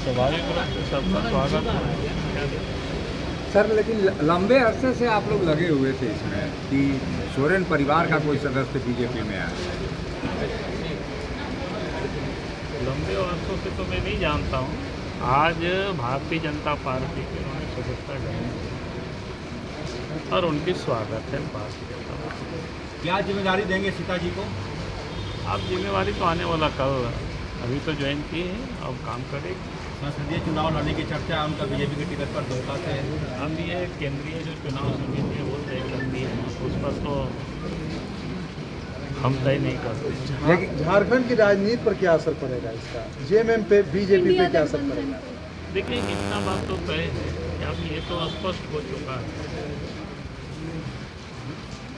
स्वाभाविक रूप से सबका स्वागत है। सर, लेकिन लंबे अरसे से आप लोग लगे हुए थे इसमें कि सोरेन परिवार का कोई सदस्य बीजेपी में आया है। लंबे वर्षों से तो मैं नहीं जानता हूँ। आज भारतीय जनता पार्टी के उन्होंने सदस्यता ग्रहण की और उनकी स्वागत है भारतीय जनता पार्टी। क्या जिम्मेदारी देंगे सीता जी को? आप जिम्मेवारी तो आने वाला कल, अभी तो ज्वाइन की है, अब काम करेगी। संसदीय चुनाव लड़ने की चर्चा है उनका बीजेपी के टिकट पर धोखा से। अब ये केंद्रीय जो चुनाव समिति है वो तय करती है, उस पर तो हम तय नहीं करते। लेकिन झारखंड की राजनीति पर क्या असर पड़ेगा इसका? जेएमएम पे, बीजेपी पे क्या असर पड़ेगा? देखिए, इतना बात तो तय है कि अब ये तो स्पष्ट हो चुका है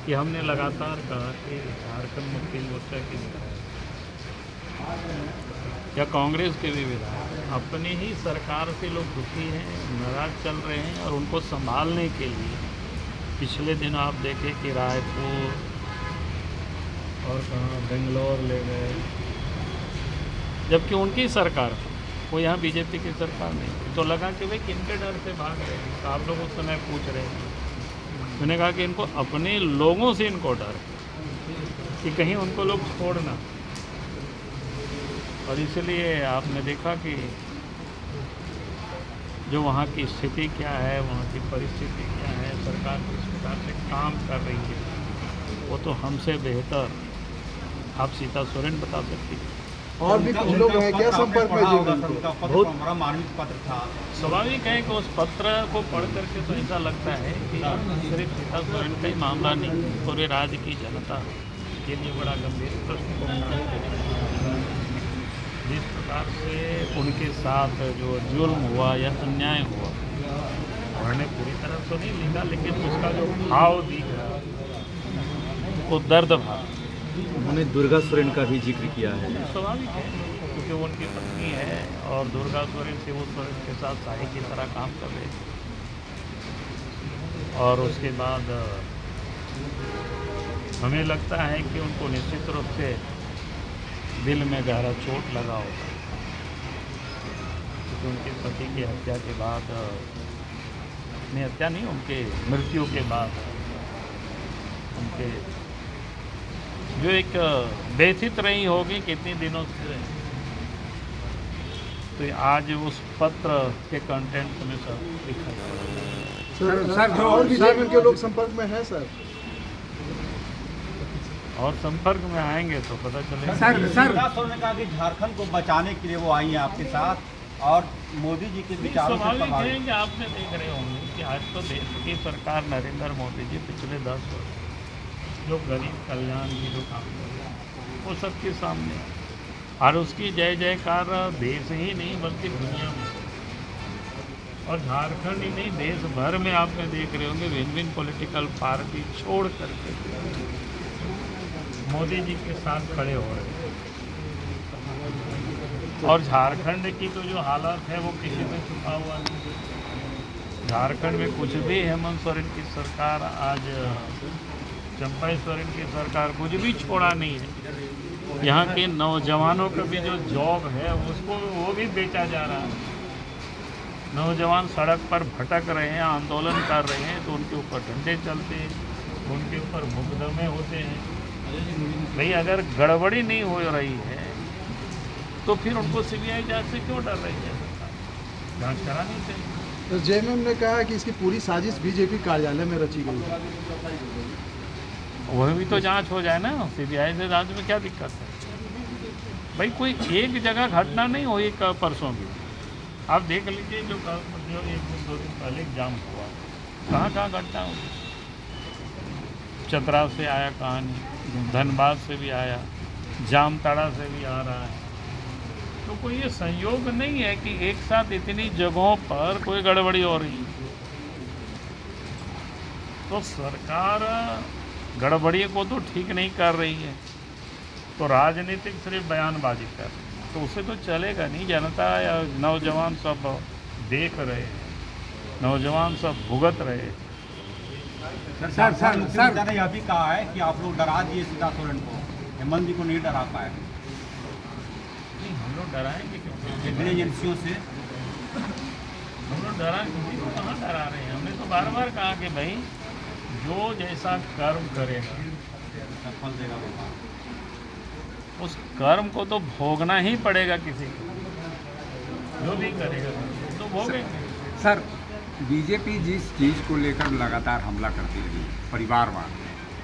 कि हमने लगातार कहा कि झारखंड मुक्ति मोर्चा के विधायक या कांग्रेस के भी विधायक अपनी ही सरकार से लोग दुखी हैं, नाराज चल रहे हैं और उनको संभालने के लिए पिछले दिन आप देखें कि रायपुर और कहाँ बेंगलोर ले गए, जबकि उनकी सरकार वो यहाँ बीजेपी की सरकार नहीं। तो लगा कि भाई किनके डर से भाग रहे हैं, तो आप लोग उस समय पूछ रहे हैं। मैंने कहा कि इनको अपने लोगों से इनको डर है कि कहीं उनको लोग छोड़ना, और इसलिए आपने देखा कि जो वहाँ की स्थिति क्या है, वहाँ की परिस्थिति क्या है, सरकार किस प्रकार से काम कर रही है, वो तो हमसे बेहतर आप सीता सोरेन बता सकती है। और भी कुछ लोग हैं क्या संपर्क में बहुत बड़ा मार्मिक पत्र था। स्वाभाविक है कि उस पत्र को पढ़ करके तो ऐसा लगता है कि सिर्फ सीता सोरेन का ही मामला नहीं, पूरे राज्य की जनता के लिए बड़ा गंभीर प्रश्न को खड़ा है। जिस प्रकार से उनके साथ जो जुल्म हुआ या अन्याय हुआ, उन्होंने पूरी तरह तो नहीं लिखा, लेकिन उसका जो भाव दिख रहा वो दर्द भाव। उन्होंने दुर्गा सोरेन का भी जिक्र किया है। स्वाभाविक है, क्योंकि वो उनकी पत्नी है और दुर्गा सोरेन शिबू सोरेन के साथ साही की तरह काम कर रहे थे। और उसके बाद हमें लगता है कि उनको निश्चित रूप से दिल में गहरा चोट लगा होगा, क्योंकि उनके पति की हत्या के बाद, नहीं हत्या नहीं, उनके मृत्यु के बाद उनके जो एक व्यथित रही होगी कितने दिनों से, तो आज उस पत्र के कंटेंट में सब लिखा है। सर और भी जेएमएम के लोग संपर्क में हैं सर? और संपर्क में आएंगे तो पता चलेगा। सीता सोरेन ने कहा कि झारखंड को बचाने के लिए वो आई हैं आपके साथ, और मोदी जी के विचारों से स्वाभाविक प्रभावित है कि आपने देख रहे होंगे कि आज तो देश की सरकार नरेंद्र मोदी जी पिछले 10 वर्ष जो गरीब कल्याण की जो काम कर रहे हैं वो सबके सामने, और उसकी जय जयकार देश ही नहीं बल्कि दुनिया में, और झारखंड ही नहीं देश भर में आपने देख रहे होंगे भिन्न भिन्न पॉलिटिकल पार्टी छोड़ करके मोदी जी के साथ खड़े हो रहे हैं। और झारखंड की तो जो हालत है वो किसी से छुपा हुआ नहीं। झारखंड में कुछ भी हेमंत सोरेन की सरकार, आज चंपाई सोरेन की सरकार कुछ भी छोड़ा नहीं है। यहाँ के नौजवानों का भी जो जॉब है उसको वो भी बेचा जा रहा है। नौजवान सड़क पर भटक रहे हैं, आंदोलन कर रहे हैं, तो उनके ऊपर डंडे चलते हैं, उनके ऊपर मुकदमे होते हैं। भाई अगर गड़बड़ी नहीं हो रही है तो फिर उनको सीबीआई जांच से क्यों डर रही है? जांच करानी चाहिए। तो जेएमएम ने कहा कि इसकी पूरी साजिश बीजेपी कार्यालय में रची गई है। वह भी तो जांच हो जाए ना, सीबीआई से जांच में क्या दिक्कत है? भाई कोई एक जगह घटना नहीं हुई परसों भी, आप देख लीजिए जो एक दिन 2 दिन पहले एग्जाम हुआ, कहाँ घटना हुई। चतरा से आया कहानी, धनबाद से भी आया, जामताड़ा से भी आ रहा है। तो कोई ये संयोग नहीं है कि एक साथ इतनी जगहों पर कोई गड़बड़ी हो रही है। तो सरकार गड़बड़ी को तो ठीक नहीं कर रही है, तो राजनीतिक सिर्फ बयानबाजी कर रही है, तो उसे तो चलेगा नहीं। जनता या नौजवान सब देख रहे हैं, नौजवान सब भुगत रहे हैं। सर ने यह भी कहा है कि आप लोग डरा दिए सीता सोरेन को, हेमंत जी को नहीं डरा पाए। नहीं, हम लोग डराएंगे क्यों? विभिन्न एजेंसियों से डरा, किसी को कहाँ डरा रहे हैं? हमने तो बार बार कहा कि भाई जो जैसा कर्म करेगा फल देगा भगवान। उस कर्म को तो भोगना ही पड़ेगा किसी को, जो भी करेगा तो भोगेंगे। सर, बीजेपी जिस चीज़ को लेकर लगातार हमला करती रही है, परिवारवाद,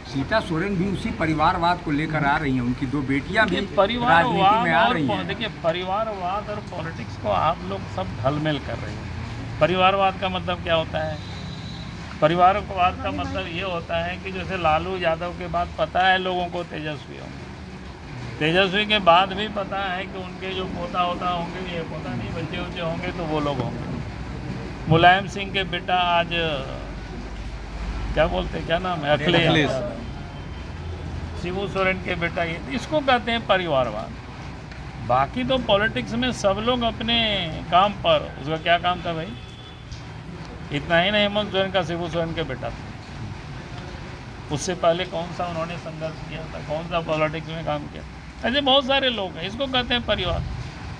सीता सोरेन भी उसी परिवारवाद को लेकर आ रही हैं। उनकी दो बेटियां भी राजनीति में आ रही हैं। देखिए, परिवारवाद और पॉलिटिक्स को आप लोग सब ढलमेल कर रहे हैं। परिवारवाद का मतलब क्या होता है? परिवारवाद का मतलब ये होता है कि जैसे लालू यादव के बाद पता है लोगों को तेजस्वी होंगे, तेजस्वी के बाद भी पता है कि उनके जो पोता होंगे, ये पोता नहीं, बच्चे उच्चे होंगे तो वो लोग होंगे। मुलायम सिंह के बेटा आज क्या बोलते, क्या नाम है, अखिलेश। शिबू सोरेन के बेटा, ये इसको कहते हैं परिवारवाद। बाकी तो पॉलिटिक्स में सब लोग अपने काम पर, उसका क्या काम था भाई? इतना ही नहीं, हेमंत सोरेन का शिबू सोरेन के बेटा था। उससे पहले कौन सा उन्होंने संघर्ष किया था, कौन सा पॉलिटिक्स में काम किया? ऐसे बहुत सारे लोग हैं, इसको कहते हैं परिवार।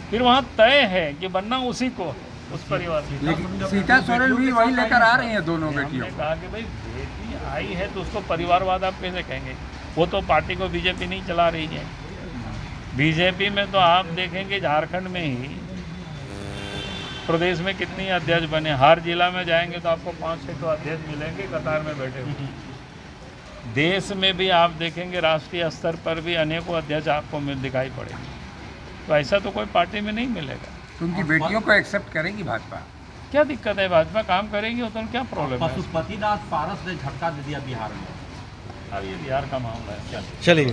फिर वहाँ तय है कि बनना उसी को, उस परिवार की। लेकिन सीता सोरेन भी वही लेकर आ रही हैं दोनों बेटियों हमने को। कहा कि भाई बेटी आई है तो उसको परिवारवाद आप कैसे कहेंगे? वो तो पार्टी को बीजेपी नहीं चला रही है। बीजेपी में तो आप देखेंगे झारखंड में ही प्रदेश में कितनी अध्यक्ष बने। हर जिला में जाएंगे तो आपको 5-6 तो अध्यक्ष मिलेंगे कतार में बैठे हुए। देश में भी आप देखेंगे राष्ट्रीय स्तर पर भी अनेकों अध्यक्ष आपको दिखाई पड़ेंगे। तो ऐसा तो कोई पार्टी में नहीं मिलेगा। तो उनकी बेटियों को एक्सेप्ट करेगी भाजपा? क्या दिक्कत है? भाजपा काम करेगी, तो क्या प्रॉब्लम है? पशुपतिनाथ पारस ने झटका दे दिया बिहार में। अब ये बिहार का मामला है। चलिए।